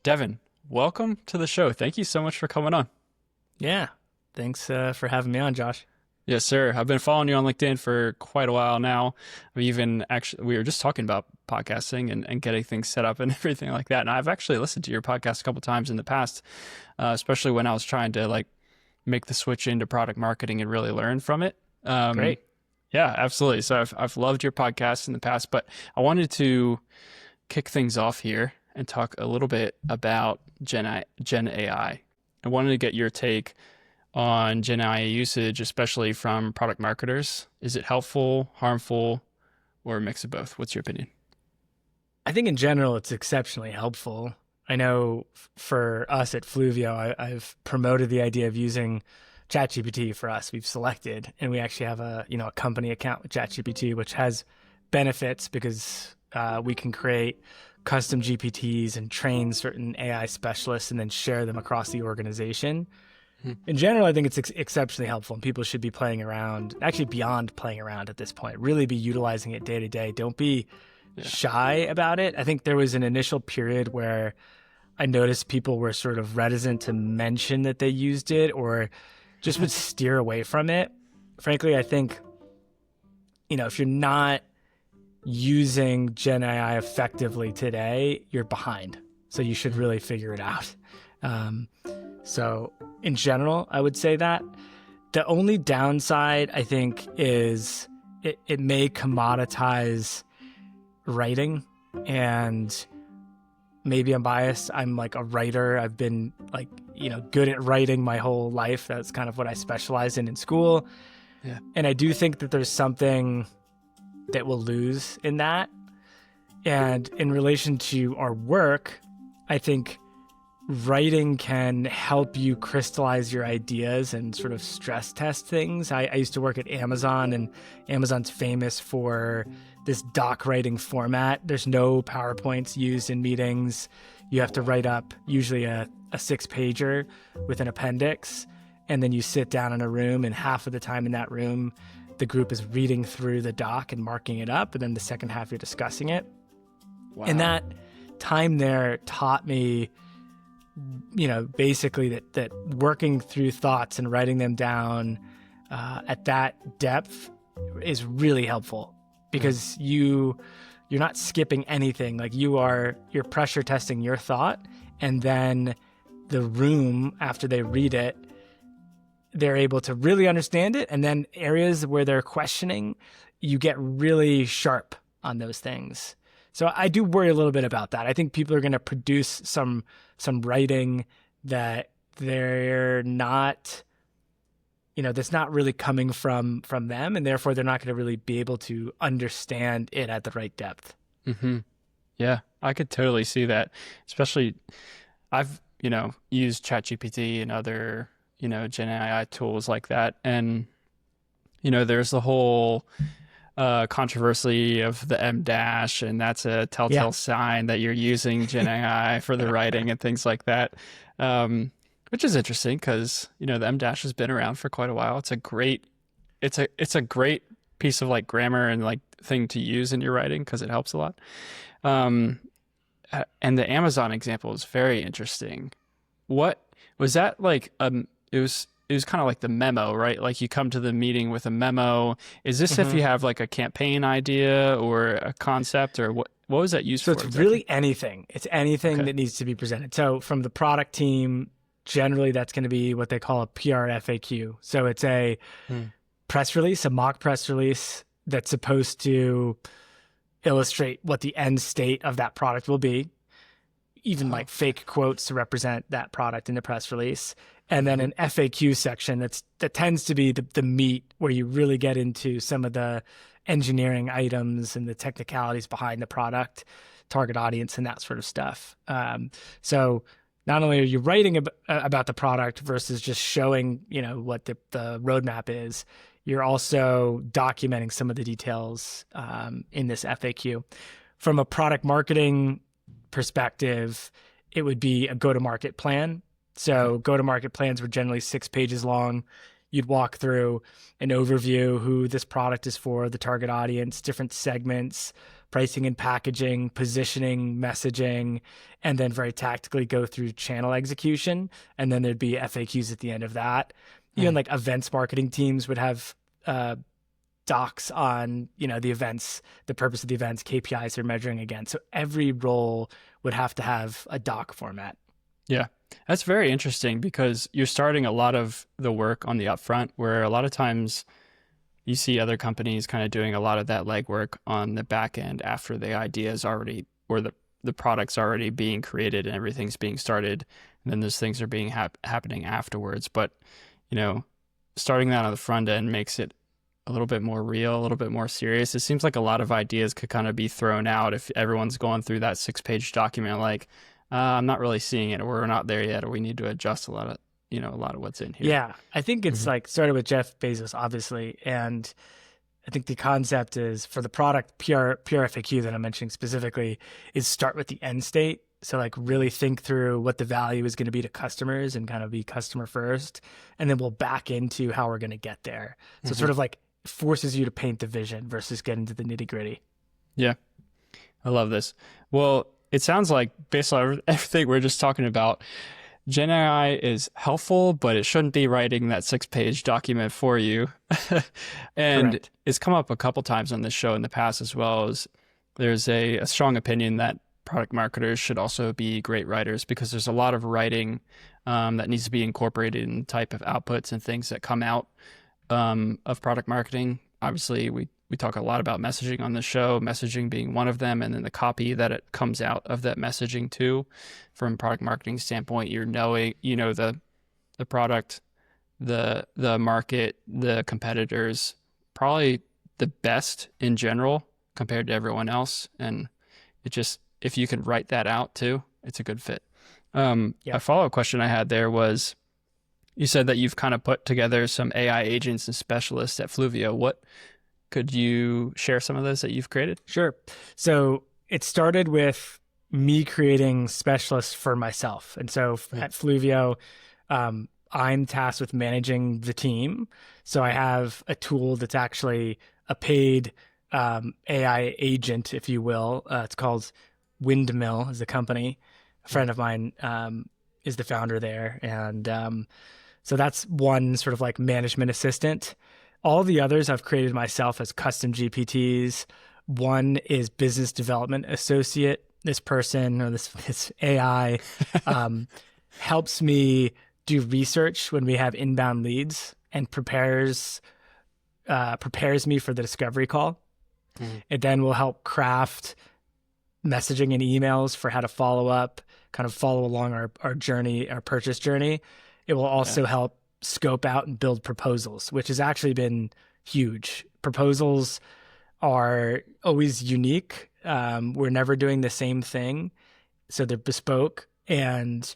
Devon, welcome to the show. Thank you so much for coming on. Yeah. Thanks for having me on, Josh. Yes, sir. I've been following you on LinkedIn for quite a while now. We were just talking about podcasting and getting things set up and everything like that. And I've actually listened to your podcast a couple times in the past, especially when I was trying to make the switch into product marketing and really learn from it. Great. Yeah, absolutely. So I've loved your podcast in the past, but I wanted to kick things off here and talk a little bit about Gen AI. I wanted to get your take on Gen AI usage, especially from product marketers. Is it helpful, harmful, or a mix of both? What's your opinion? I think in general, it's exceptionally helpful. I know for us at Fluvio, I've promoted the idea of using ChatGPT for us. We've selected, and we actually have a company account with ChatGPT, which has benefits because we can create custom GPTs and train certain AI specialists and then share them across the organization. In general, I think it's exceptionally helpful, and people should be playing around, actually beyond playing around at this point, really be utilizing it day to day. Don't be shy about it. I think there was an initial period where I noticed people were sort of reticent to mention that they used it or just would steer away from it. Frankly, I think, if you're not using Gen AI effectively today, you're behind. So you should really figure it out. So in general, I would say that. The only downside, I think, is it may commoditize writing. And maybe I'm biased. I'm like a writer. I've been good at writing my whole life. That's kind of what I specialized in school. Yeah. And I do think that there's something that we'll lose in that. And in relation to our work, I think writing can help you crystallize your ideas and sort of stress test things. I used to work at Amazon, and Amazon's famous for this doc writing format. There's no PowerPoints used in meetings. You have to write up usually a 6-pager with an appendix, and then you sit down in a room, and half of the time in that room, the group is reading through the doc and marking it up, and then the second half you're discussing it. Wow. And that time there taught me basically that working through thoughts and writing them down at that depth is really helpful, because you're not skipping anything. Like you're pressure testing your thought, and then the room, after they read it, they're able to really understand it. And then areas where they're questioning, you get really sharp on those things. So I do worry a little bit about that. I think people are going to produce some writing that they're not, that's not really coming from them, and therefore they're not going to really be able to understand it at the right depth. Mm-hmm. Yeah, I could totally see that. Especially, I've used ChatGPT and other Gen AI tools like that, and there's the whole controversy of the M dash, and that's a telltale sign that you're using Gen AI for the writing and things like that, which is interesting because the M dash has been around for quite a while. It's a great piece of grammar and thing to use in your writing because it helps a lot. And the Amazon example is very interesting. What was that like? It was kind of like the memo, right? Like you come to the meeting with a memo. Is this if you have a campaign idea or a concept, or what was that used for? So it's really anything. It's anything that needs to be presented. So from the product team, generally that's going to be what they call a PR FAQ. So it's a press release, a mock press release that's supposed to illustrate what the end state of that product will be, even fake quotes to represent that product in the press release. And then an FAQ section that tends to be the meat, where you really get into some of the engineering items and the technicalities behind the product, target audience, and that sort of stuff. So not only are you writing about the product versus just showing what the roadmap is, you're also documenting some of the details in this FAQ. From a product marketing perspective, it would be a go-to-market plan. So go-to-market plans were generally 6 pages long. You'd walk through an overview, who this product is for, the target audience, different segments, pricing and packaging, positioning, messaging, and then very tactically go through channel execution. And then there'd be FAQs at the end of that. Even like events marketing teams would have docs on, the events, the purpose of the events, KPIs they're measuring against. So every role would have to have a doc format. Yeah, that's very interesting because you're starting a lot of the work on the upfront, where a lot of times you see other companies kind of doing a lot of that legwork on the back end after the idea is already, or the product's already being created and everything's being started, and then those things are being happening afterwards. But, starting that on the front end makes it a little bit more real, a little bit more serious. It seems like a lot of ideas could kind of be thrown out if everyone's going through that 6-page document, like, I'm not really seeing it, or we're not there yet, or we need to adjust a lot of what's in here. Yeah, I think it's like started with Jeff Bezos, obviously. And I think the concept is for the product, pure FAQ that I'm mentioning specifically, is start with the end state. So like really think through what the value is going to be to customers and kind of be customer first. And then we'll back into how we're going to get there. So it sort of like forces you to paint the vision versus get into the nitty gritty. Yeah, I love this. Well, it sounds like based on everything we're just talking about, Gen AI is helpful, but it shouldn't be writing that 6-page document for you. And Correct. It's come up a couple times on this show in the past as well. As there's a strong opinion that product marketers should also be great writers, because there's a lot of writing that needs to be incorporated in the type of outputs and things that come out of product marketing. Obviously, we talk a lot about messaging on the show, messaging being one of them, and then the copy that it comes out of that messaging too. From a product marketing standpoint, the product, the market, the competitors, probably the best in general compared to everyone else. And it just, if you can write that out too, it's a good fit. A follow-up question I had there was, you said that you've kind of put together some AI agents and specialists at Fluvio. Could you share some of those that you've created? Sure. So it started with me creating specialists for myself. And so at Fluvio, I'm tasked with managing the team. So I have a tool that's actually a paid AI agent, if you will. It's called Windmill is the company. A friend of mine is the founder there. And so that's one sort of like management assistant. All the others I've created myself as custom GPTs. One is business development associate. This person, or this AI helps me do research when we have inbound leads and prepares me for the discovery call. It then will help craft messaging and emails for how to follow up, kind of follow along our journey, our purchase journey. It will also help scope out and build proposals, which has actually been huge. Proposals are always unique. We're never doing the same thing. So they're bespoke. And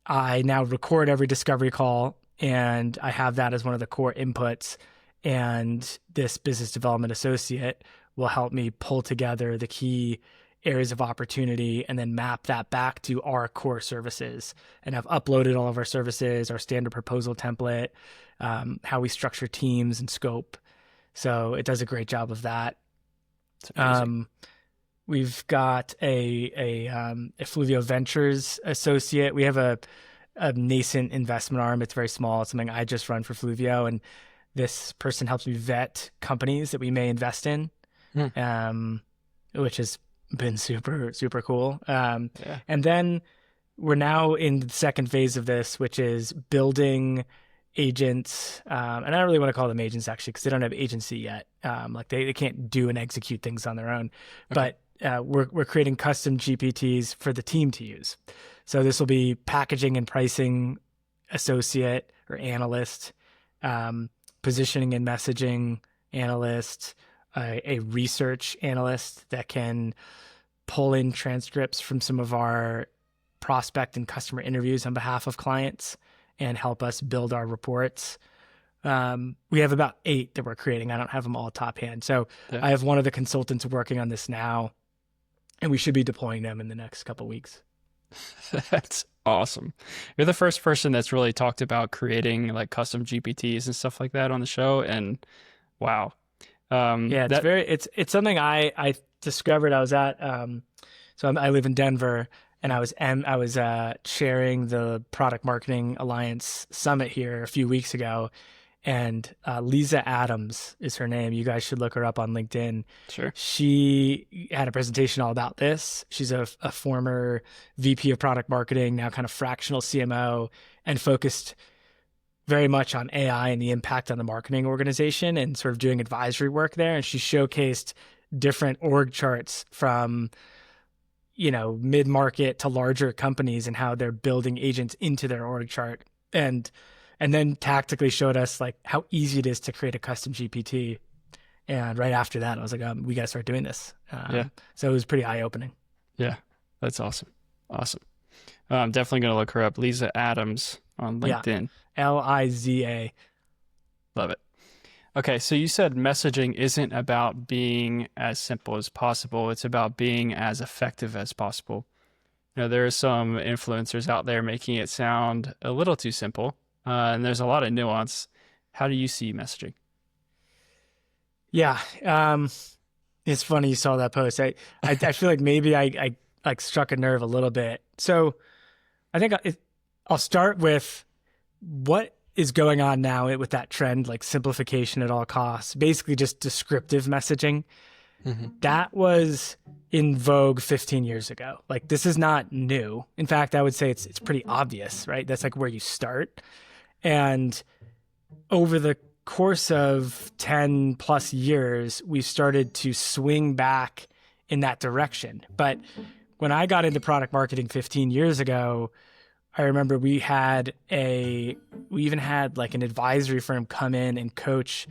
I now record every discovery call, and I have that as one of the core inputs. And this business development associate will help me pull together the key areas of opportunity and then map that back to our core services. And I've uploaded all of our services, our standard proposal template, how we structure teams and scope. So it does a great job of that. We've got a Fluvio Ventures associate. We have a nascent investment arm. It's very small. It's something I just run for Fluvio. And this person helps me vet companies that we may invest in, which has been super, super cool. And then we're now in the second phase of this, which is building agents. And I don't really want to call them agents, actually, because they don't have agency yet. Like they can't do and execute things on their own. Okay. But we're creating custom GPTs for the team to use. So this will be packaging and pricing associate or analyst, positioning and messaging analyst, a research analyst that can pull in transcripts from some of our prospect and customer interviews on behalf of clients and help us build our reports. We have about 8 that we're creating. I don't have them all top hand. So I have one of the consultants working on this now, and we should be deploying them in the next couple of weeks. That's awesome. You're the first person that's really talked about creating like custom GPTs and stuff like that on the show. And wow. It's something I discovered I was at, I live in Denver, and I was chairing the Product Marketing Alliance Summit here a few weeks ago, and Lisa Adams is her name. You guys should look her up on LinkedIn. Sure. She had a presentation all about this. She's a former VP of product marketing, now kind of fractional CMO, and focused very much on AI and the impact on the marketing organization and sort of doing advisory work there. And she showcased different org charts from, mid-market to larger companies and how they're building agents into their org chart. And then tactically showed us like how easy it is to create a custom GPT. And right after that, I was like, we got to start doing this. Yeah. So it was pretty eye-opening. Yeah. That's awesome. Awesome. I'm definitely going to look her up. Lisa Adams on LinkedIn. Yeah. Liza. Love it. Okay. So you said messaging isn't about being as simple as possible. It's about being as effective as possible. There are some influencers out there making it sound a little too simple. And there's a lot of nuance. How do you see messaging? Yeah. It's funny you saw that post. I feel like maybe I like struck a nerve a little bit. So I think I'll start with what is going on now with that trend, like simplification at all costs, basically just descriptive messaging. Mm-hmm. That was in vogue 15 years ago. Like, this is not new. In fact, I would say it's pretty obvious, right? That's like where you start. And over the course of 10 plus years, we started to swing back in that direction. But when I got into product marketing 15 years ago, I remember we even had like an advisory firm come in and coach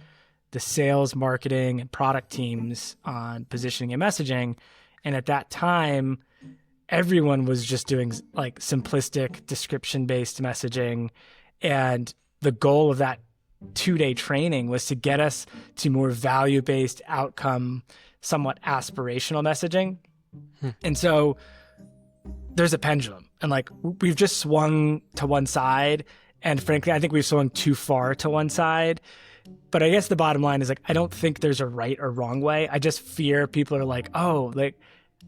the sales, marketing, and product teams on positioning and messaging. And at that time, everyone was just doing like simplistic description-based messaging. And the goal of that 2-day training was to get us to more value-based outcome, somewhat aspirational messaging. And so there's a pendulum, and like we've just swung to one side. And frankly, I think we've swung too far to one side. But I guess the bottom line is like, I don't think there's a right or wrong way. I just fear people are like, oh, like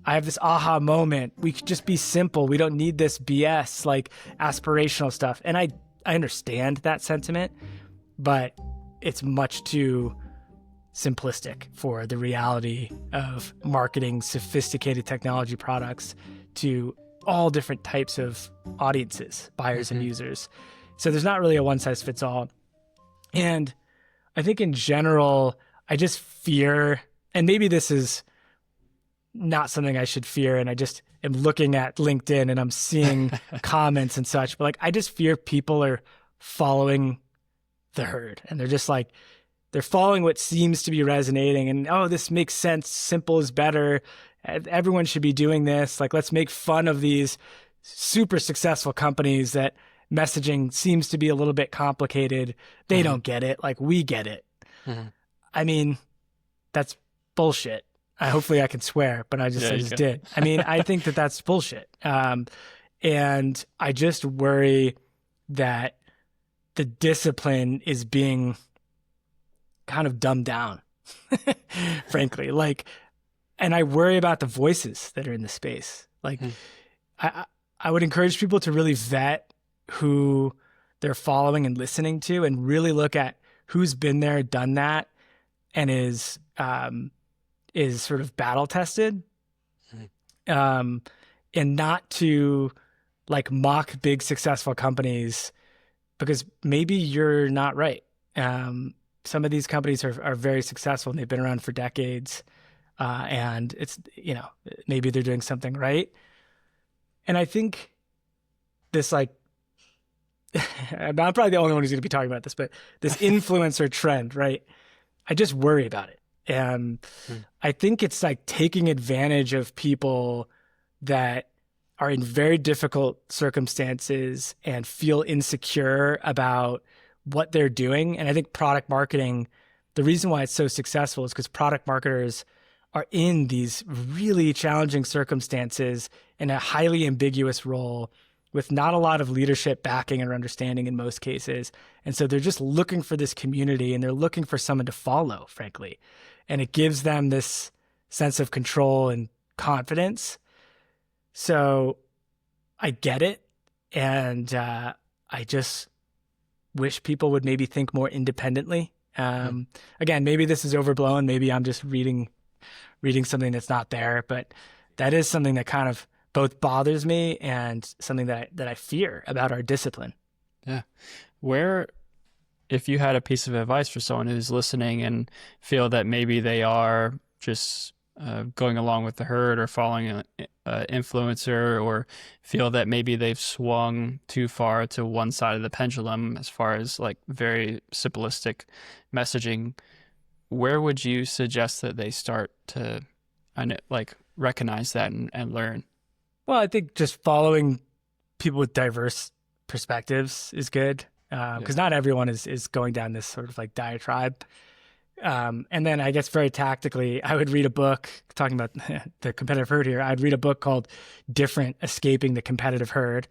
I have this aha moment. We could just be simple. We don't need this BS, like aspirational stuff. And I understand that sentiment, but it's much too simplistic for the reality of marketing sophisticated technology products to all different types of audiences, buyers and users. So there's not really a one size fits all. And I think in general, I just fear, and maybe this is not something I should fear, and I just am looking at LinkedIn and I'm seeing comments and such, but like I just fear people are following the herd, and they're just like, they're following what seems to be resonating, and oh, this makes sense, simple is better, everyone should be doing this, like let's make fun of these super successful companies that messaging seems to be a little bit complicated. They don't get it. Like we get it. I mean, that's bullshit. Hopefully I can swear, but I just did. I mean, I think that that's bullshit. And I just worry that the discipline is being kind of dumbed down, frankly. Like, and I worry about the voices that are in the space. Like, I would encourage people to really vet who they're following and listening to, and really look at who's been there, done that, and is sort of battle tested, and not to like mock big successful companies, because maybe you're not right. Some of these companies are very successful and they've been around for decades, and it's, maybe they're doing something right. And I think this like, I'm probably the only one who's going to be talking about this, but this influencer trend, right? I just worry about it. And I think it's like taking advantage of people that are in very difficult circumstances and feel insecure about what they're doing. And I think product marketing, the reason why it's so successful is because product marketers are in these really challenging circumstances in a highly ambiguous role with not a lot of leadership backing or understanding in most cases. And so they're just looking for this community, and they're looking for someone to follow, frankly. And it gives them this sense of control and confidence. So I get it. And I just wish people would maybe think more independently. Yeah. Again, maybe this is overblown. Maybe I'm just reading something that's not there, but that is something that kind of both bothers me and something that I fear about our discipline. Yeah. Where, if you had a piece of advice for someone who's listening and feel that maybe they are just going along with the herd or following an influencer, or feel that maybe they've swung too far to one side of the pendulum as far as like very simplistic messaging, where would you suggest that they start to like recognize that and learn? Well, I think just following people with diverse perspectives is good, Yeah. because not everyone is going down this sort of like diatribe. And then I guess very tactically, I would read a book talking about the competitive herd here. I'd read a book called Different: Escaping the Competitive Herd.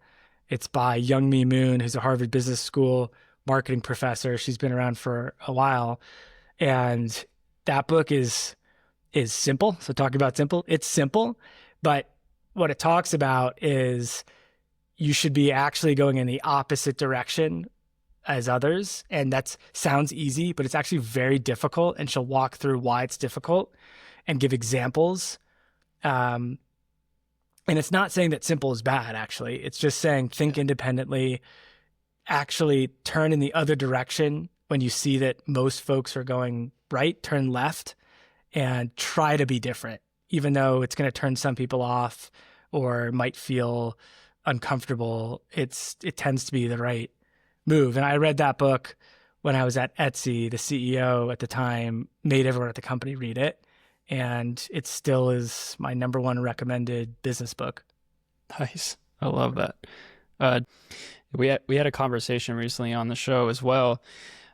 It's by Young Mi Moon, who's a Harvard Business School marketing professor. She's been around for a while. And that book is simple. So talking about simple, it's simple, but what it talks about is you should be actually going in the opposite direction as others. And that sounds easy, but it's actually very difficult. And she'll walk through why it's difficult and give examples. And it's not saying that simple is bad, actually. It's just saying think independently, actually turn in the other direction when you see that most folks are going right, turn left and try to be different, even though it's going to turn some people off or might feel uncomfortable. It tends to be the right move. And I read that book when I was at Etsy. The CEO at the time made everyone at the company read it. And it still is my number one recommended business book. Nice. I love that. Uh, we had a conversation recently on the show as well,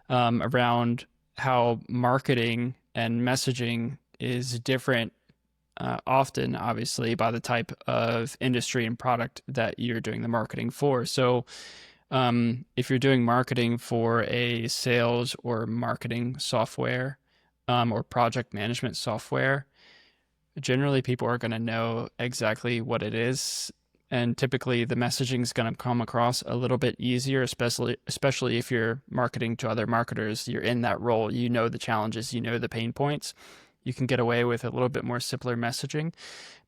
around how marketing and messaging is different, often, obviously, by the type of industry and product that you're doing the marketing for. So, if you're doing marketing for a sales or marketing software, or project management software, generally people are going to know exactly what it is. And typically the messaging is going to come across a little bit easier, especially if you're marketing to other marketers. You're in that role, you know the challenges, you know the pain points. You can get away with a little bit more simpler messaging.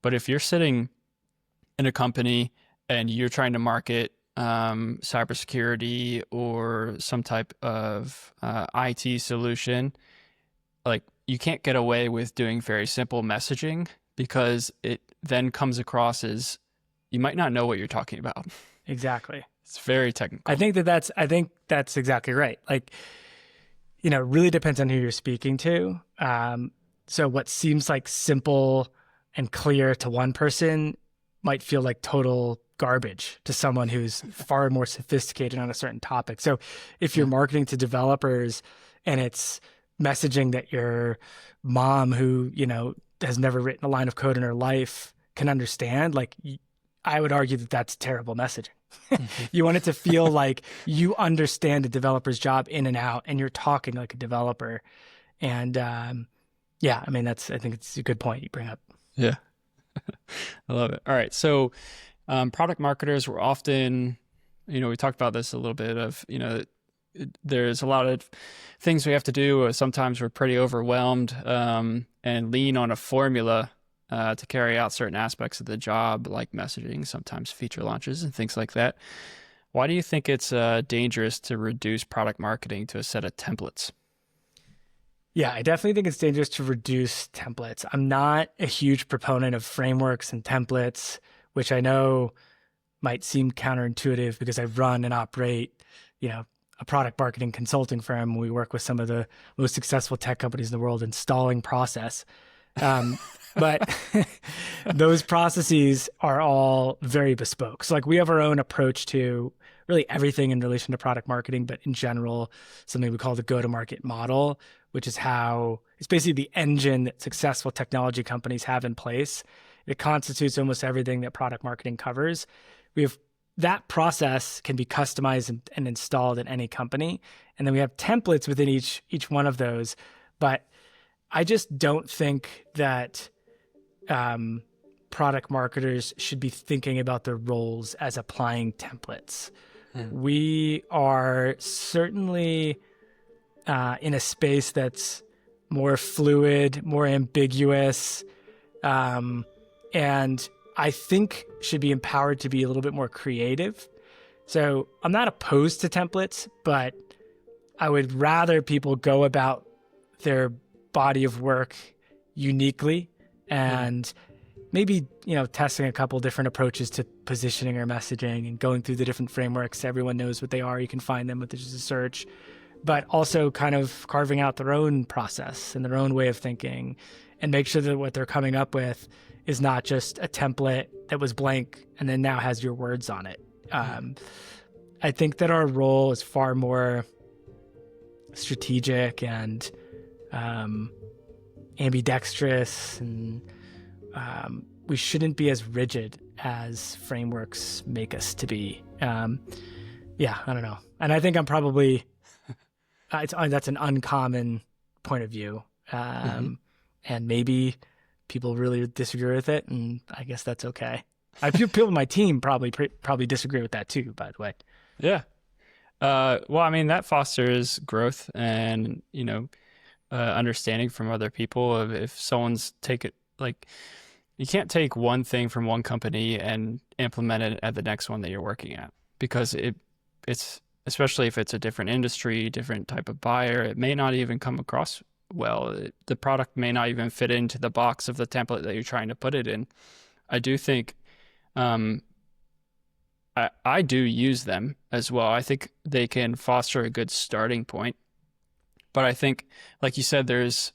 But if you're sitting in a company and you're trying to market cybersecurity or some type of IT solution, like you can't get away with doing very simple messaging, because it then comes across as you might not know what you're talking about. Exactly. It's very technical. I think that's exactly right. Like, it really depends on who you're speaking to. So what seems like simple and clear to one person might feel like total garbage to someone who's far more sophisticated on a certain topic. So if you're marketing to developers and it's messaging that your mom, who, has never written a line of code in her life, can understand, like, I would argue that that's terrible messaging. You want it to feel like you understand a developer's job in and out and you're talking like a developer. And yeah, I mean, I think it's a good point you bring up. Yeah. I love it. All right. So product marketers were often, we talked about this a little bit of, there's a lot of things we have to do. Sometimes we're pretty overwhelmed, and lean on a formula to carry out certain aspects of the job, like messaging, sometimes feature launches and things like that. Why do you think it's dangerous to reduce product marketing to a set of templates? Yeah, I definitely think it's dangerous to reduce templates. I'm not a huge proponent of frameworks and templates, which I know might seem counterintuitive because I run and operate, a product marketing consulting firm. We work with some of the most successful tech companies in the world installing process. But those processes are all very bespoke. So like we have our own approach to really everything in relation to product marketing, but in general, something we call the go-to-market model, which is how it's basically the engine that successful technology companies have in place. It constitutes almost everything that product marketing covers. We have that process can be customized and installed in any company. And then we have templates within each one of those. But I just don't think that product marketers should be thinking about their roles as applying templates. We are certainly in a space that's more fluid, more ambiguous, and I think should be empowered to be a little bit more creative. So I'm not opposed to templates, but I would rather people go about their body of work uniquely and maybe, testing a couple different approaches to positioning or messaging and going through the different frameworks. Everyone knows what they are. You can find them with just a search, but also kind of carving out their own process and their own way of thinking, and make sure that what they're coming up with is not just a template that was blank and then now has your words on it. I think that our role is far more strategic and ambidextrous, and we shouldn't be as rigid as frameworks make us to be. I don't know. And I think I'm probably, that's an uncommon point of view. And maybe people really disagree with it, and I guess that's okay. I feel people on my team probably disagree with that too, by the way. Yeah. Well, I mean, that fosters growth and, understanding from other people. If someone's you can't take one thing from one company and implement it at the next one that you're working at, because it's, especially if it's a different industry, different type of buyer, it may not even come across well. The product may not even fit into the box of the template that you're trying to put it in. I do think, I do use them as well. I think they can foster a good starting point. But I think, like you said, there's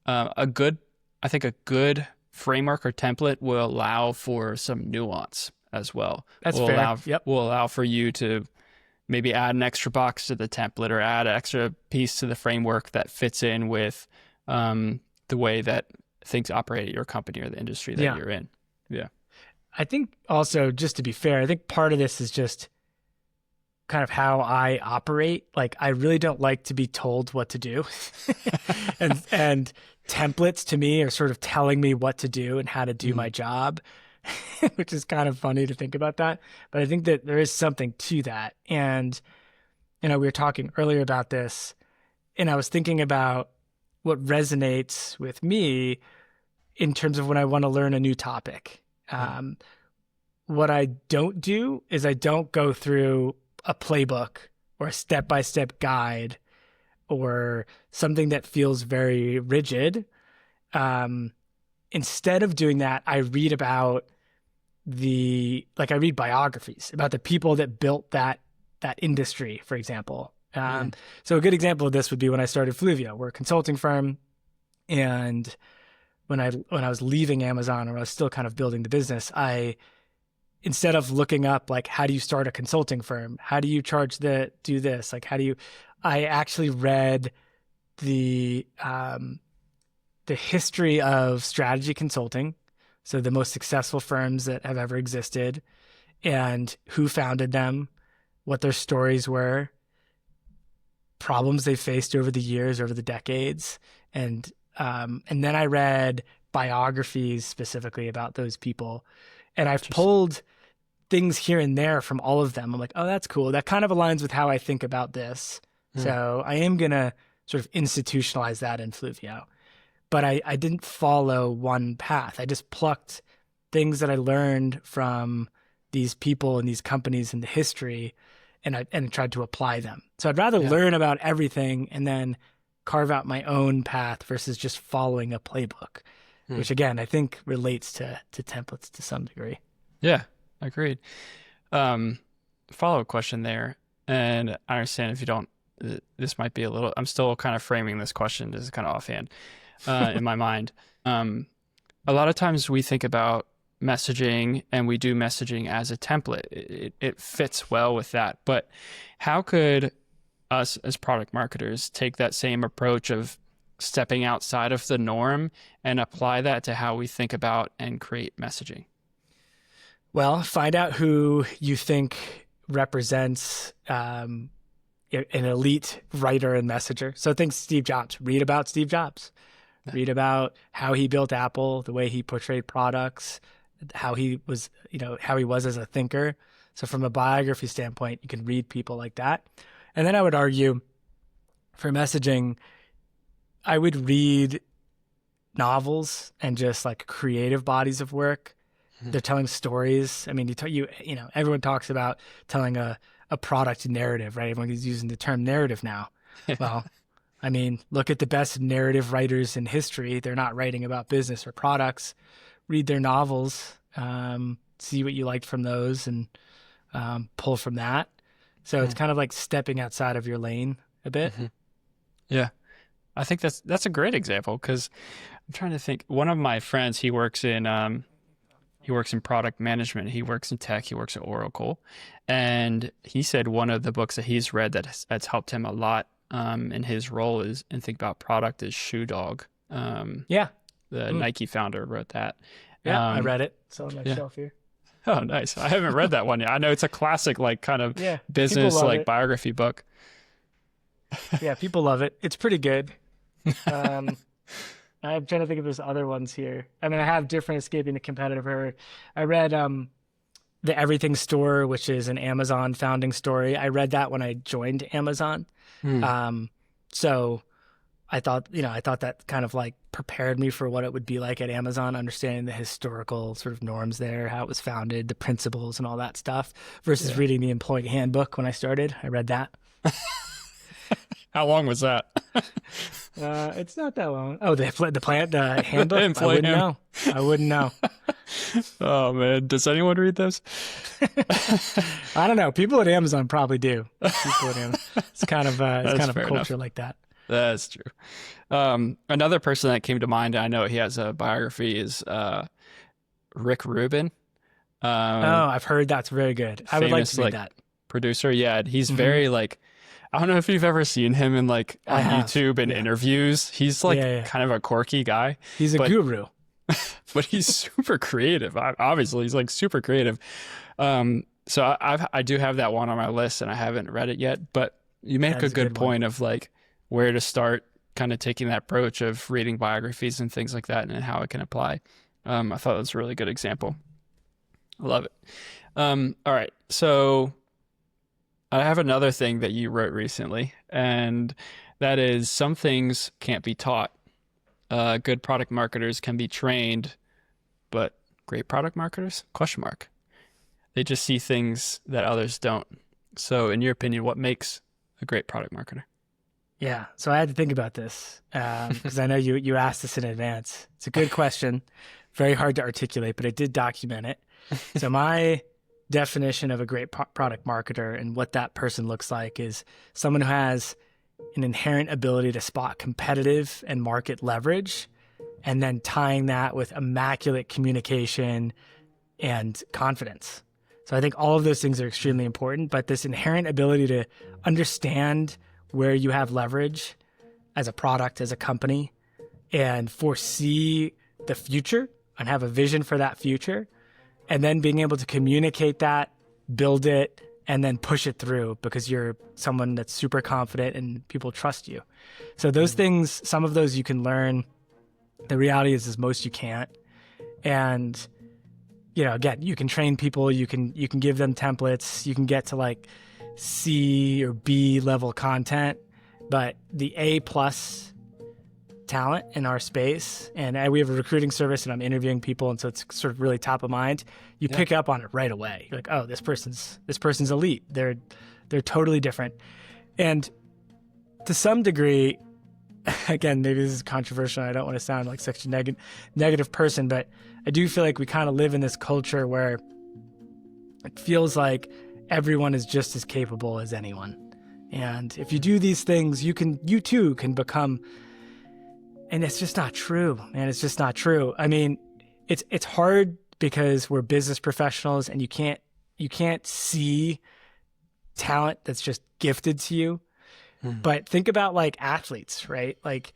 a good framework or template will allow for some nuance as well. That's fair. Will allow for you to maybe add an extra box to the template or add an extra piece to the framework that fits in with the way that things operate at your company or the industry that you're in. Yeah. I think also, just to be fair, I think part of this is just kind of how I operate. Like, I really don't like to be told what to do. and templates to me are sort of telling me what to do and how to do my job, which is kind of funny to think about that. But I think that there is something to that. And, we were talking earlier about this, and I was thinking about what resonates with me in terms of when I want to learn a new topic. What I don't do is I don't go through a playbook or a step-by-step guide or something that feels very rigid. Instead of doing that, I read about I read biographies about the people that built that industry, for example. So a good example of this would be when I started Fluvio. We're a consulting firm, and when I was leaving Amazon, or I was still kind of building the business, instead of looking up, like, how do you start a consulting firm? How do you do this? Like, I actually read the history of strategy consulting. So the most successful firms that have ever existed, and who founded them, what their stories were, problems they faced over the years, over the decades. And then I read biographies specifically about those people. And I've pulled things here and there from all of them. I'm like, oh, that's cool. That kind of aligns with how I think about this. So I am going to sort of institutionalize that in Fluvio. But I didn't follow one path. I just plucked things that I learned from these people and these companies in the history, and tried to apply them. So I'd rather learn about everything and then carve out my own path versus just following a playbook, which again, I think relates to templates to some degree. Yeah, agreed. Follow-up question there. And I understand if you don't, this might be I'm still kind of framing this question just kind of offhand in my mind. A lot of times we think about messaging and we do messaging as a template. It fits well with that. But how could us as product marketers take that same approach of stepping outside of the norm and apply that to how we think about and create messaging? Well, find out who you think represents an elite writer and messenger. So think Steve Jobs. Read about Steve Jobs. Read about how he built Apple, the way he portrayed products, how he was, how he was as a thinker. So from a biography standpoint, you can read people like that. And then I would argue for messaging, I would read novels and just like creative bodies of work. They're telling stories. I mean, everyone talks about telling a product narrative, right? Everyone's using the term narrative now. Well, I mean, look at the best narrative writers in history. They're not writing about business or products. Read their novels, see what you liked from those, and pull from that. So it's kind of like stepping outside of your lane a bit. Yeah. I think that's a great example, because I'm trying to think. One of my friends, he works in product management. He works in tech. He works at Oracle, and he said one of the books that he's read that's helped him a lot in his role and think about product is Shoe Dog. Yeah, the Nike founder wrote that. Yeah, I read it. It's on my shelf here. Oh, nice. I haven't read that one yet. I know it's a classic, like kind of business like biography book. Yeah, people love it. It's pretty good. I'm trying to think if there's other ones here. I mean, I have different Escaping the Competitive Herd. I read The Everything Store, which is an Amazon founding story. I read that when I joined Amazon. So I thought that kind of like prepared me for what it would be like at Amazon, understanding the historical sort of norms there, how it was founded, the principles and all that stuff, versus reading the employee handbook when I started. I read that. How long was that? It's not that long. Oh, the handbook? I wouldn't know. Oh man, does anyone read those? I don't know. People at Amazon probably do. It's kind of a culture enough. Like that. That's true. Another person that came to mind, I know he has a biography, is Rick Rubin. I've heard that's very good. I would like to read that. Producer, yeah, he's very like, I don't know if you've ever seen him in like on YouTube and interviews. He's like kind of a quirky guy. He's a guru. But he's super creative. Obviously, he's like super creative. So I do have that one on my list, and I haven't read it yet. But you make a good point of like where to start, kind of taking that approach of reading biographies and things like that, and how it can apply. I thought that was a really good example. I love it. All right, so I have another thing that you wrote recently, and that is some things can't be taught. Good product marketers can be trained, but great product marketers? ? They just see things that others don't. So in your opinion, what makes a great product marketer? Yeah, so I had to think about this because I know you asked this in advance. It's a good question, very hard to articulate, but I did document it. So my definition of a great product marketer and what that person looks like is someone who has an inherent ability to spot competitive and market leverage, and then tying that with immaculate communication and confidence. So I think all of those things are extremely important, but this inherent ability to understand where you have leverage as a product, as a company, and foresee the future and have a vision for that future, and then being able to communicate that, build it, and then push it through because you're someone that's super confident and people trust you. So those things, some of those you can learn. The reality is most you can't. And, again, you can train people, you can give them templates, you can get to like C or B level content, but the A+ talent in our space, and we have a recruiting service and I'm interviewing people, and so it's sort of really top of mind. You pick up on it right away. You're like, oh, this person's elite. They're totally different. And to some degree, again, maybe this is controversial. I don't want to sound like such a negative person, but I do feel like we kind of live in this culture where it feels like everyone is just as capable as anyone. And if you do these things, you too can become. And it's just not true, man. It's just not true. I mean, it's hard because we're business professionals and you can't see talent that's just gifted to you. But think about like athletes, right? Like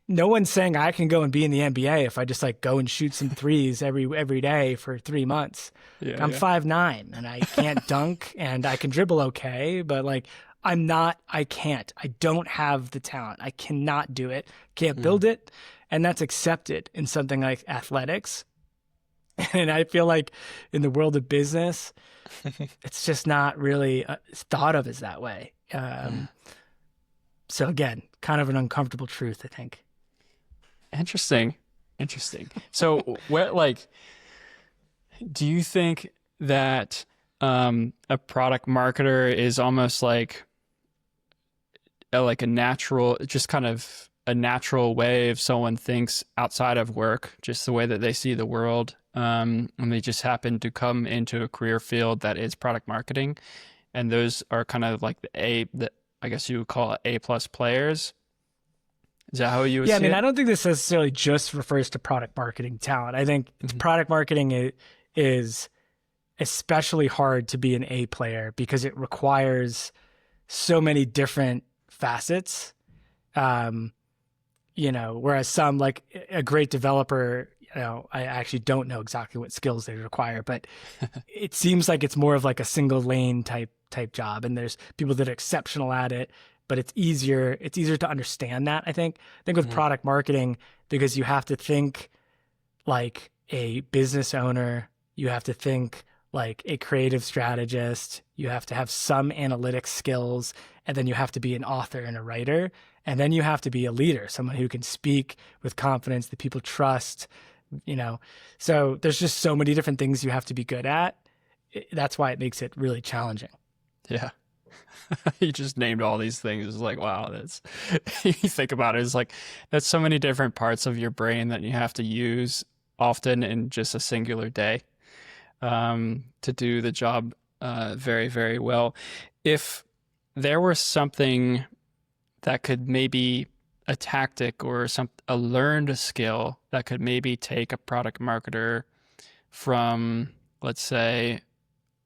no one's saying I can go and be in the NBA if I just like go and shoot some threes every day for 3 months. I'm 5'9" and I can't dunk and I can dribble okay, but like I can't. I don't have the talent. I cannot do it. Can't build it. And that's accepted in something like athletics. And I feel like in the world of business, it's just not really thought of as that way. So again, kind of an uncomfortable truth, I think. Interesting. Interesting. So what, like, do you think that a product marketer is almost like a natural, just kind of a natural way if someone thinks outside of work, just the way that they see the world, and they just happen to come into a career field that is product marketing, and those are kind of like the I guess you would call it A plus players. Is that how you would Yeah, I see mean, it? I don't think this necessarily just refers to product marketing talent. I think product marketing is especially hard to be an A player because it requires so many different facets. Um, whereas some, like a great developer, I actually don't know exactly what skills they require, but it seems like it's more of like a single lane type job. And there's people that are exceptional at it, but it's easier to understand that, I think with Mhm. product marketing, because you have to think like a business owner, you have to think like a creative strategist, you have to have some analytics skills, and then you have to be an author and a writer, and then you have to be a leader, someone who can speak with confidence that people trust, you know. So there's just so many different things you have to be good at. That's why it makes it really challenging. Yeah. You just named all these things. It's like, wow, that's, you think about it, it's like, that's so many different parts of your brain that you have to use often in just a singular day, to do the job, very, very well. If there was something that could maybe a tactic or a learned skill that could maybe take a product marketer from, let's say,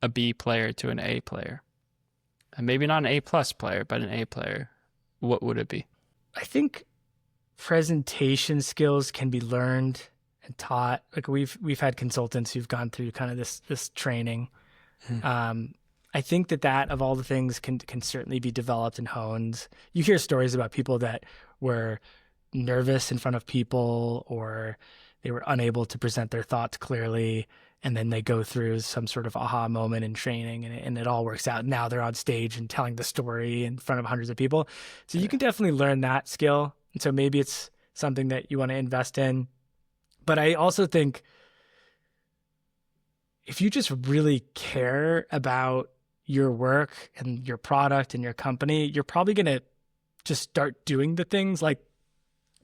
a B player to an A player, and maybe not an A plus player, but an A player, what would it be? I think presentation skills can be learned and taught. Like we've had consultants who've gone through kind of this training. Hmm. Um, I think that of all the things can certainly be developed and honed. You hear stories about people that were nervous in front of people, or they were unable to present their thoughts clearly, and then they go through some sort of aha moment in training, and it all works out. Now they're on stage and telling the story in front of hundreds of people. So you Yeah. can definitely learn that skill. And so maybe it's something that you want to invest in. But I also think if you just really care about your work and your product and your company, you're probably going to just start doing the things like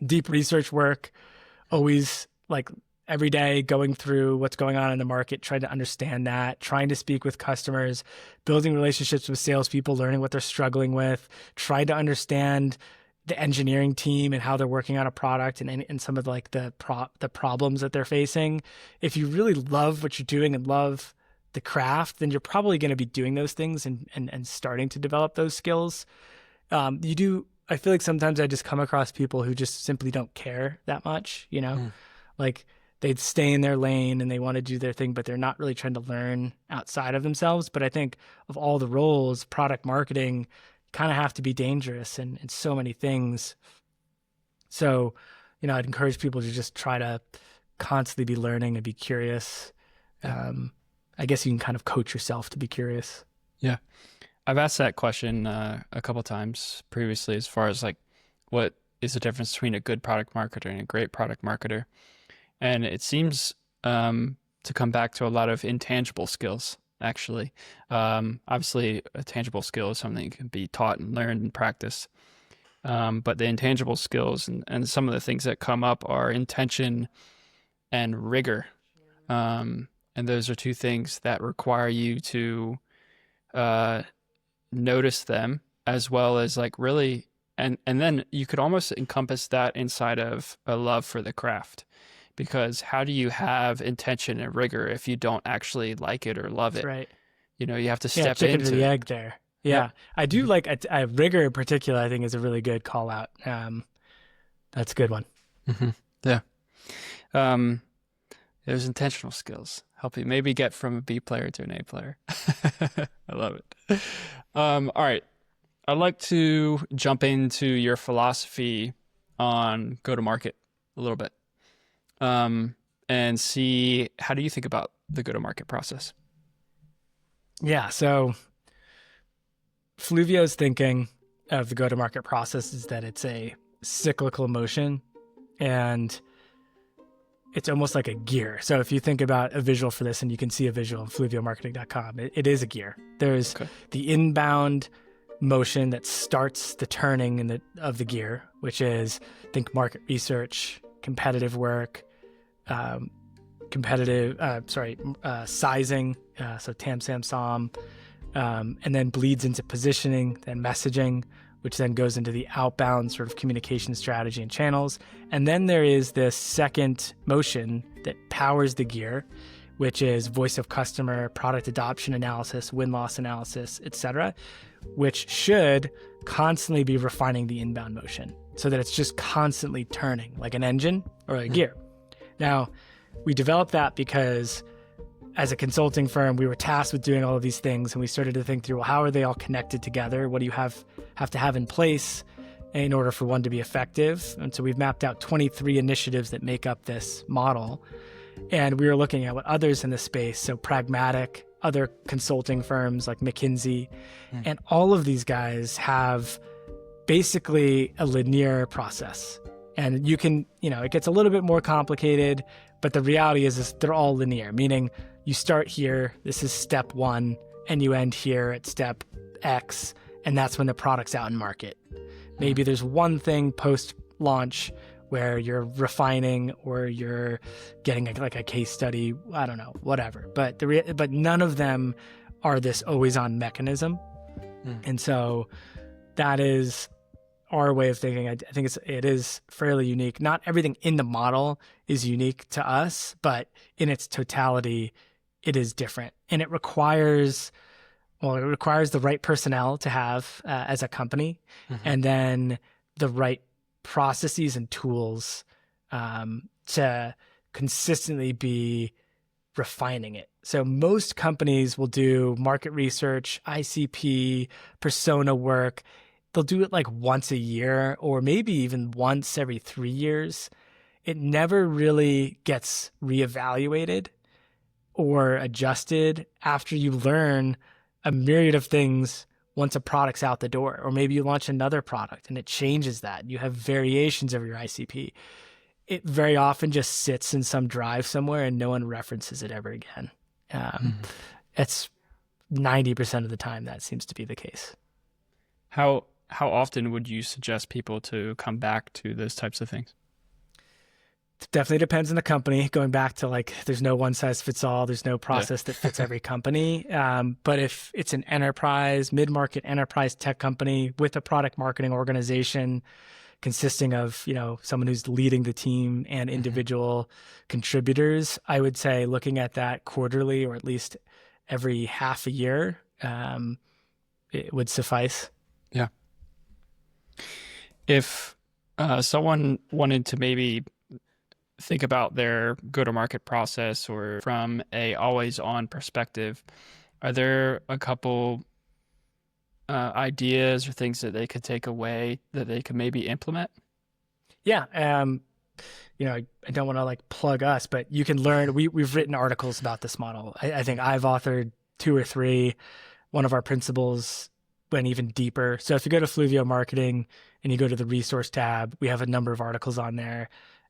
deep research work, always like every day going through what's going on in the market, trying to understand that, trying to speak with customers, building relationships with salespeople, learning what they're struggling with, trying to understand the engineering team and how they're working on a product, and some of like the problems that they're facing. If you really love what you're doing and love the craft, then you're probably going to be doing those things and starting to develop those skills. You do. I feel like sometimes I just come across people who just simply don't care that much, Hmm. like they'd stay in their lane and they want to do their thing, but they're not really trying to learn outside of themselves. But I think of all the roles, product marketing kind of have to be dangerous and so many things. So, I'd encourage people to just try to constantly be learning and be curious. Yeah. I guess you can kind of coach yourself to be curious. Yeah. I've asked that question a couple times previously, as far as like, what is the difference between a good product marketer and a great product marketer? And it seems to come back to a lot of intangible skills, actually. Obviously, a tangible skill is something that can be taught and learned and practiced. But the intangible skills and some of the things that come up are intention and rigor. And those are two things that require you to uh, notice them, as well as like really, and then you could almost encompass that inside of a love for the craft, because how do you have intention and rigor if you don't actually like it or love That's it? right. You have to Yeah, step chicken or into the it. egg there. Yep. Yeah, I do Mhm. like a rigor in particular. I think is a really good call out. That's a good one. Mhm. Yeah. um there's intentional skills help you maybe get from a B player to an A player. I love it. All right, I'd like to jump into your philosophy on go to market a little bit, um, and see how do you think about the go to market process? Yeah. So Fluvio's thinking of the go-to-market process is that it's a cyclical motion, and it's almost like a gear. So if you think about a visual for this, and you can see a visual on fluviomarketing.com, it is a gear. There's Okay. the inbound motion that starts the turning of the gear, which is think market research, competitive work, um, sizing, so TAM, SAM, SOM, and then bleeds into positioning, then messaging, which then goes into the outbound sort of communication strategy and channels. And then there is this second motion that powers the gear, which is voice of customer, product adoption analysis, win-loss analysis, etc., which should constantly be refining the inbound motion so that it's just constantly turning like an engine or a gear. Now, we developed that because as a consulting firm, we were tasked with doing all of these things, and we started to think through, well, how are they all connected together? What do you have to have in place in order for one to be effective? And so we've mapped out 23 initiatives that make up this model. And we were looking at what others in the space, so Pragmatic, other consulting firms like McKinsey, and all of these guys have basically a linear process. And you can, it gets a little bit more complicated, but the reality is they're all linear, meaning you start here, this is step 1, and you end here at step X, and that's when the product's out in market. Maybe there's one thing post-launch where you're refining or you're getting a case study, I don't know, whatever. But none of them are this always-on mechanism. And so that is our way of thinking. I think it is fairly unique. Not everything in the model is unique to us, but in its totality, it is different. And it requires the right personnel to have as a company, and then the right processes and tools to consistently be refining it. So most companies will do market research, ICP, persona work. They'll do it like once a year or maybe even once every 3 years. It never really gets reevaluated or adjusted after you learn a myriad of things once a product's out the door. Or maybe you launch another product and it changes that. You have variations of your ICP. It very often just sits in some drive somewhere and no one references it ever again. It's 90% of the time that seems to be the case. How often would you suggest people to come back to those types of things? It definitely depends on the company. Going back to there's no one size fits all. There's no process that fits every company. But if it's an enterprise, mid-market enterprise tech company with a product marketing organization consisting of, someone who's leading the team and individual contributors, I would say looking at that quarterly or at least every half a year, it would suffice. Yeah. If someone wanted to maybe think about their go-to-market process or from a always-on perspective, are there a couple ideas or things that they could take away that they could maybe implement? Yeah. I don't want to plug us, but you can learn. We've written articles about this model. I think I've authored 2 or 3. One of our principals went even deeper. So if you go to Fluvio Marketing and you go to the resource tab, we have a number of articles on there.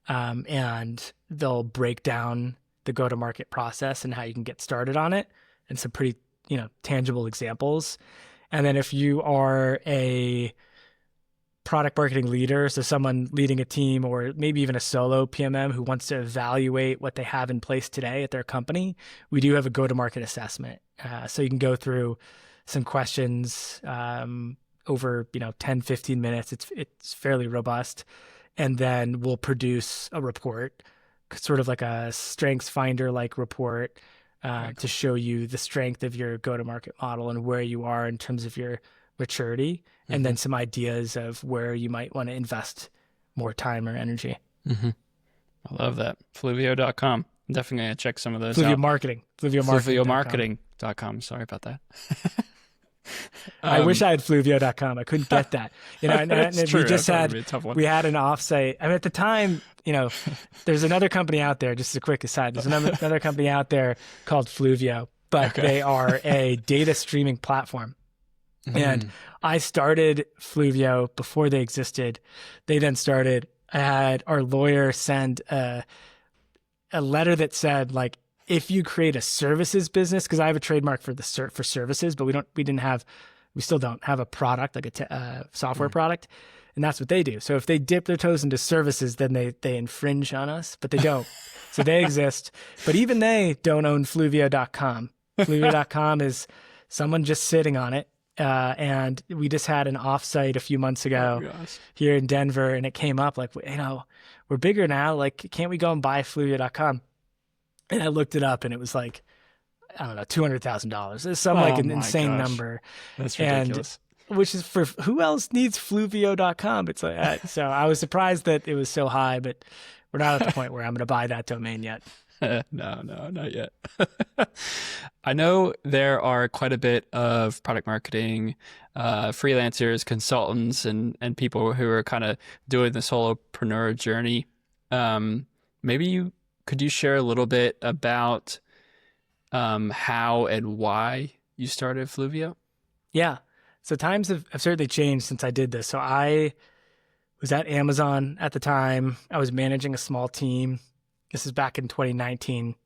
And they'll break down the go-to-market process and how you can get started on it, and some pretty, tangible examples. And then if you are a product marketing leader, so someone leading a team or maybe even a solo PMM who wants to evaluate what they have in place today at their company, we do have a go-to-market assessment. So you can go through some questions over 10, 15 minutes. It's fairly robust. And then we'll produce a report, sort of like a strengths finder like report, to show you the strength of your go-to-market model and where you are in terms of your maturity, and then some ideas of where you might want to invest more time or energy. I love that. Fluvio.com. I'm definitely going to check some of those Fluvio out. Marketing. FluvioMarketing.com. Sorry about that. I wish I had Fluvio.com. I couldn't get that. And It's true. we just That's probably had, be a tough one. we had an offsite. I mean, at the time, there's another company out there, just a quick aside, there's another company out there called Fluvio, but Okay. they are a data streaming platform. And I started Fluvio before they existed. They then started, I had our lawyer send a letter that said, like, if you create a services business, because I have a trademark for for services, but we still don't have a product, like a software product. And that's what they do. So if they dip their toes into services, then they infringe on us, but they don't. So they exist. But even they don't own Fluvio.com. Fluvio.com is someone just sitting on it. And we just had an offsite a few months ago here in Denver, and it came up like, we're bigger now. Like, can't we go and buy Fluvio.com? And I looked it up, and it was like, I don't know, $200,000. It's some like an insane number. That's ridiculous. And which is for who else needs Fluvio.com? It's like, so I was surprised that it was so high, but we're not at the point where I'm going to buy that domain yet. No, not yet. I know there are quite a bit of product marketing, freelancers, consultants, and people who are kind of doing the solopreneur journey. Could you share a little bit about how and why you started Fluvio? Yeah. So times have certainly changed since I did this. So I was at Amazon at the time. I was managing a small team. This is back in 2019.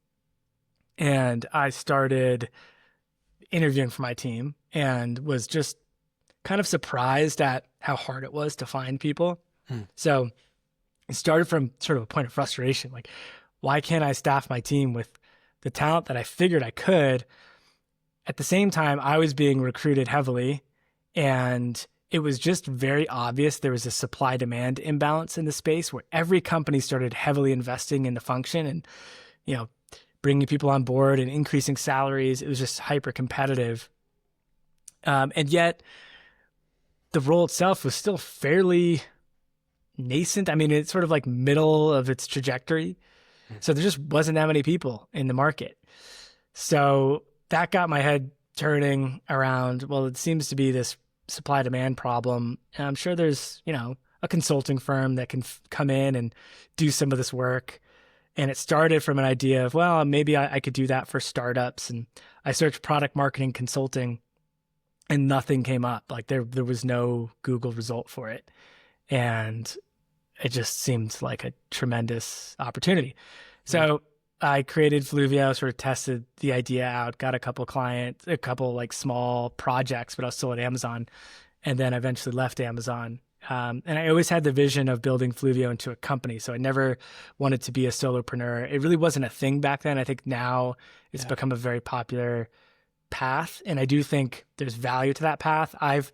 And I started interviewing for my team and was just kind of surprised at how hard it was to find people. So it started from sort of a point of frustration. Like, why can't I staff my team with the talent that I figured I could? At the same time, I was being recruited heavily, and it was just very obvious there was a supply-demand imbalance in the space where every company started heavily investing in the function and, bringing people on board and increasing salaries. It was just hyper competitive. And yet the role itself was still fairly nascent. I mean, it's sort of like middle of its trajectory. So there just wasn't that many people in the market. So that got my head turning around, well, it seems to be this supply demand problem. And I'm sure there's, a consulting firm that can come in and do some of this work. And it started from an idea of, well, maybe I could do that for startups. And I searched product marketing consulting and nothing came up. Like there was no Google result for it. And it just seemed like a tremendous opportunity. So I created Fluvio, sort of tested the idea out, got a couple clients, a couple like small projects, but I was still at Amazon. And then eventually left Amazon. And I always had the vision of building Fluvio into a company. So I never wanted to be a solopreneur. It really wasn't a thing back then. I think now it's become a very popular path. And I do think there's value to that path. I've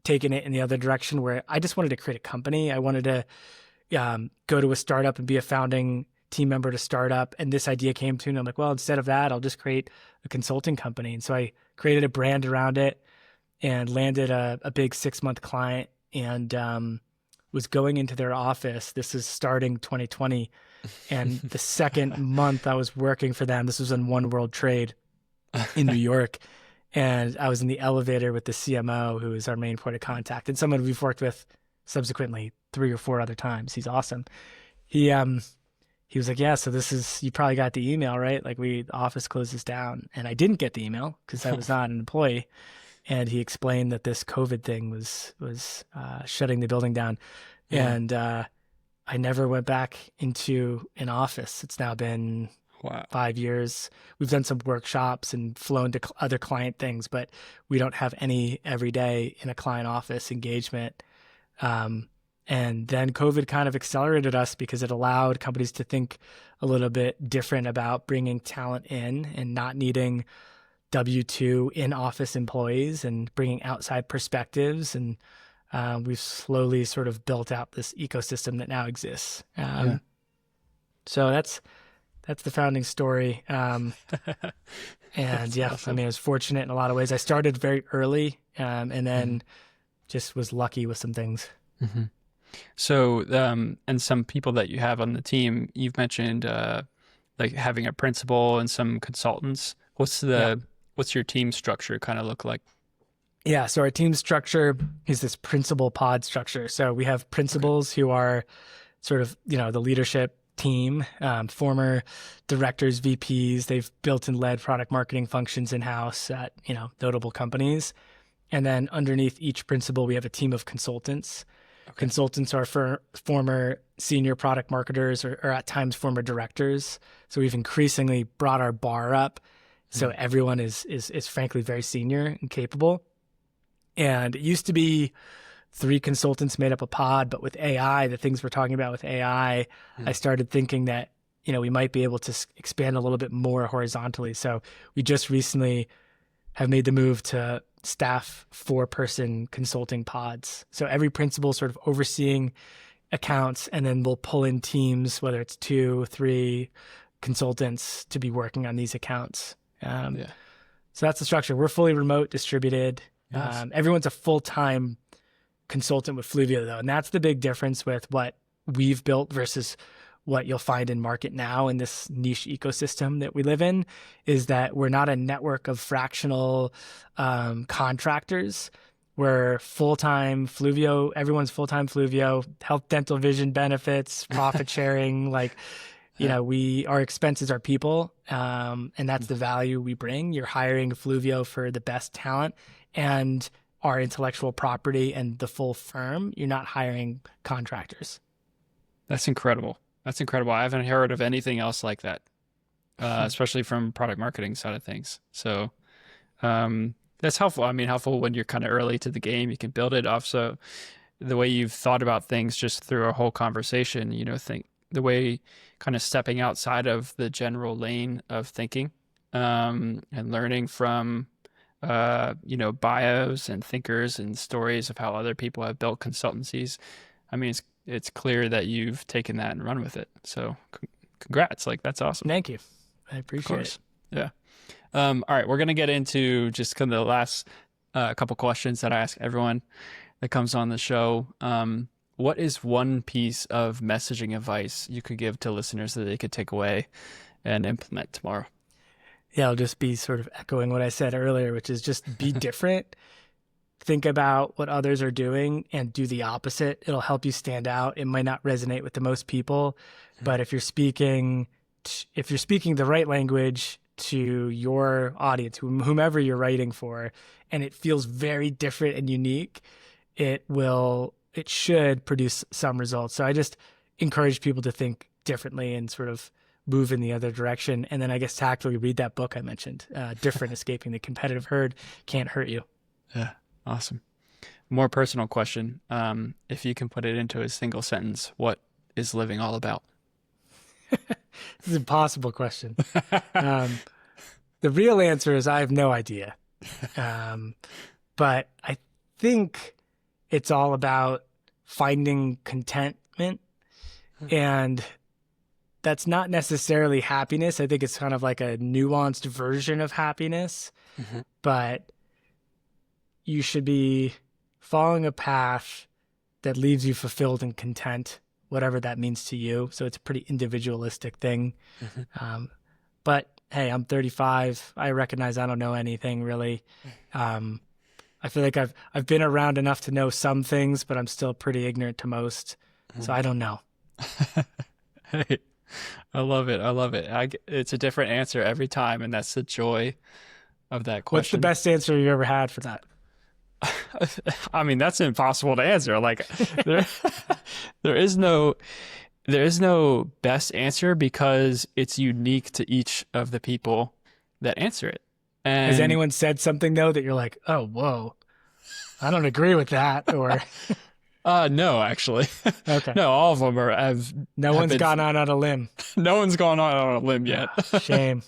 taken it in the other direction where I just wanted to create a company. I wanted to go to a startup and be a founding team member to startup. And this idea came to me. And I'm like, well, instead of that, I'll just create a consulting company. And so I created a brand around it and landed a big 6-month client. And was going into their office. This is starting 2020. And the second month I was working for them, this was on One World Trade in New York. And I was in the elevator with the CMO, who is our main point of contact, and someone we've worked with subsequently 3 or 4 other times. He's awesome. He was like, yeah, so this is, you probably got the email, right? Like the office closes down. And I didn't get the email because I was not an employee. And he explained that this COVID thing was shutting the building down. Yeah. And I never went back into an office. It's now been 5 years. We've done some workshops and flown to other client things, but we don't have any everyday in a client office engagement. And then COVID kind of accelerated us because it allowed companies to think a little bit different about bringing talent in and not needing W-2 in-office employees and bringing outside perspectives. And we've slowly sort of built out this ecosystem that now exists. So that's the founding story. And yeah, awesome. I mean, I was fortunate in a lot of ways. I started very early and then just was lucky with some things. Mm-hmm. So, and some people that you have on the team, you've mentioned like having a principal and some consultants. What's your team structure kind of look like? Yeah, so our team structure is this principal pod structure. So we have Okay. principals who are sort of, the leadership team, former directors, VPs. They've built and led product marketing functions in-house at, notable companies. And then underneath each principal, we have a team of consultants. Okay. Consultants are for former senior product marketers or at times former directors. So we've increasingly brought our bar up. So Mm. everyone is frankly very senior and capable. And it used to be three consultants made up a pod, but with AI, the things we're talking about with AI, I Mm. started thinking that, we might be able to expand a little bit more horizontally. So we just recently have made the move to staff 4-person consulting pods. So every principal sort of overseeing accounts, and then we'll pull in teams, whether it's 2, 3 consultants to be working on these accounts. Yeah. So that's the structure. We're fully remote distributed. Nice. Everyone's a full-time consultant with Fluvio though. And that's the big difference with what we've built versus what you'll find in market now in this niche ecosystem that we live in, is that we're not a network of fractional contractors. We're full-time Fluvio, everyone's full-time Fluvio, health, dental, vision benefits, profit sharing, Yeah. our expenses are people, and that's the value we bring. You're hiring Fluvio for the best talent and our intellectual property and the full firm. You're not hiring contractors. That's incredible. That's incredible. I haven't heard of anything else like that, especially from product marketing side of things. So that's helpful. I mean, helpful when you're kind of early to the game. You can build it off. So the way you've thought about things just through a whole conversation, think the way kind of stepping outside of the general lane of thinking, and learning from, bios and thinkers and stories of how other people have built consultancies. I mean, it's clear that you've taken that and run with it. So congrats. Like, that's awesome. Thank you. I Of appreciate it. course. Yeah. All right. We're going to get into just kind of the last couple questions that I ask everyone that comes on the show. What is one piece of messaging advice you could give to listeners that they could take away and implement tomorrow? Yeah, I'll just be sort of echoing what I said earlier, which is just be different. Think about what others are doing and do the opposite. It'll help you stand out. It might not resonate with the most people, but if you're speaking the right language to your audience, whomever you're writing for, and it feels very different and unique, it should produce some results. So I just encourage people to think differently and sort of move in the other direction. And then I guess tactfully read that book I mentioned, Different, Escaping the Competitive Herd Can't Hurt You. Yeah. Awesome. More personal question. If you can put it into a single sentence, what is living all about? This is an impossible question. Um, the real answer is I have no idea. But I think it's all about finding contentment. And that's not necessarily happiness. I think it's kind of like a nuanced version of happiness. Mhm. But you should be following a path that leaves you fulfilled and content, whatever that means to you. So it's a pretty individualistic thing. Mhm. But hey, I'm 35. I recognize I don't know anything really. I feel like I've been around enough to know some things, but I'm still pretty ignorant to most. So I don't know. Hey, I love it. I love it. It's a different answer every time, and that's the joy of that What's the question. best answer you ever had for that? I mean, that's impossible to answer. Like, there, there is no, there is no best answer because it's unique to each of the people that answer it. Has And anyone said something though that you're like, oh, whoa, I don't agree with that? Or no, actually, okay, no, all of them have no have one's been. gone on a limb. No one's gone on a limb yet. Ah, shame.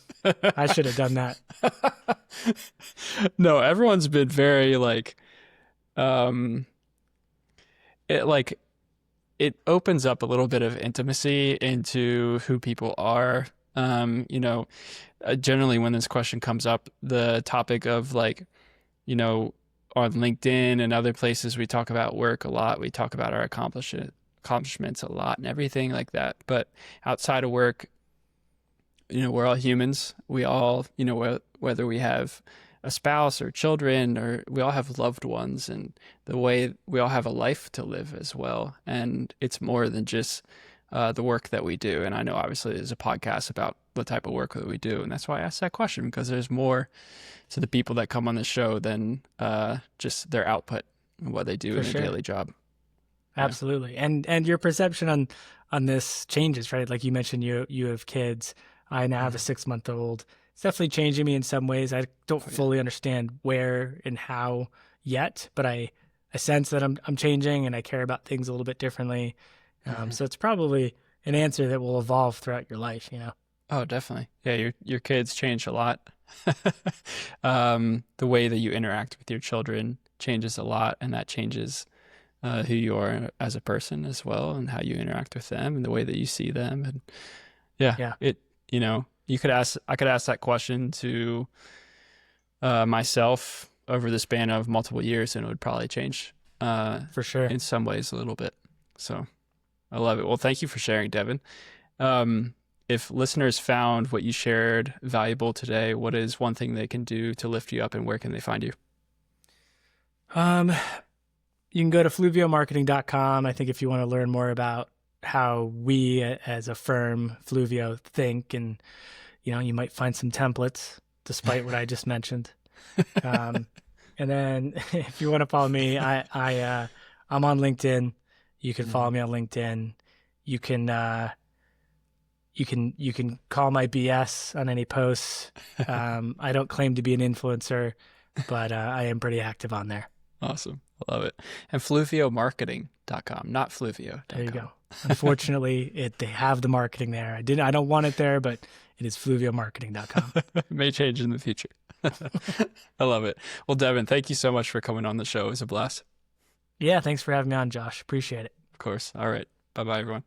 I should have done that. No, everyone's been very like, um, it like it opens up a little bit of intimacy into who people are. Generally when this question comes up, the topic of like, you know, on LinkedIn and other places, we talk about work a lot. We talk about our accomplishments a lot and everything like that. But outside of work, we're all humans. We all, whether we have a spouse or children, or we all have loved ones, and the way we all have a life to live as well. And it's more than just the work that we do. And I know obviously there's a podcast about the type of work that we do, and that's why I asked that question, because there's more to the people that come on the show than just their output and what they do For in sure. a daily job. Yeah. Absolutely. And your perception on this changes, right? Like you mentioned, you have kids. I now have a Mhm. 6 month old. It's definitely changing me in some ways. I don't Oh, yeah. fully understand where and how yet, but I sense that I'm changing and I care about things a little bit differently. Mhm. So it's probably an answer that will evolve throughout your life, Oh, definitely. Yeah, your kids change a lot. The way that you interact with your children changes a lot, and that changes who you are as a person as well, and how you interact with them, and the way that you see them. And yeah, Yeah, I could ask that question to myself over the span of multiple years, and it would probably change for sure. in some ways a little bit. So I love it. Well, thank you for sharing, Devin. Um, if listeners found what you shared valuable today, what is one thing they can do to lift you up, and where can they find you? Um, you can go to fluviomarketing.com. I think if you want to learn more about how we as a firm, Fluvio, think, and you might find some templates despite what I just mentioned. Um, and then if you want to follow me, I'm on LinkedIn. You can follow Mhm. me on LinkedIn. You can you can call my BS on any posts. I don't claim to be an influencer, but I am pretty active on there. Awesome. I love it. And fluviomarketing.com, not There you fluvio.com. go. Unfortunately, they have the marketing there. I don't want it there, but it is fluviomarketing.com. May change in the future. I love it. Well, Devin, thank you so much for coming on the show. It was a blast. Yeah, thanks for having me on, Josh. Appreciate it. Of course. All right. Bye bye, everyone.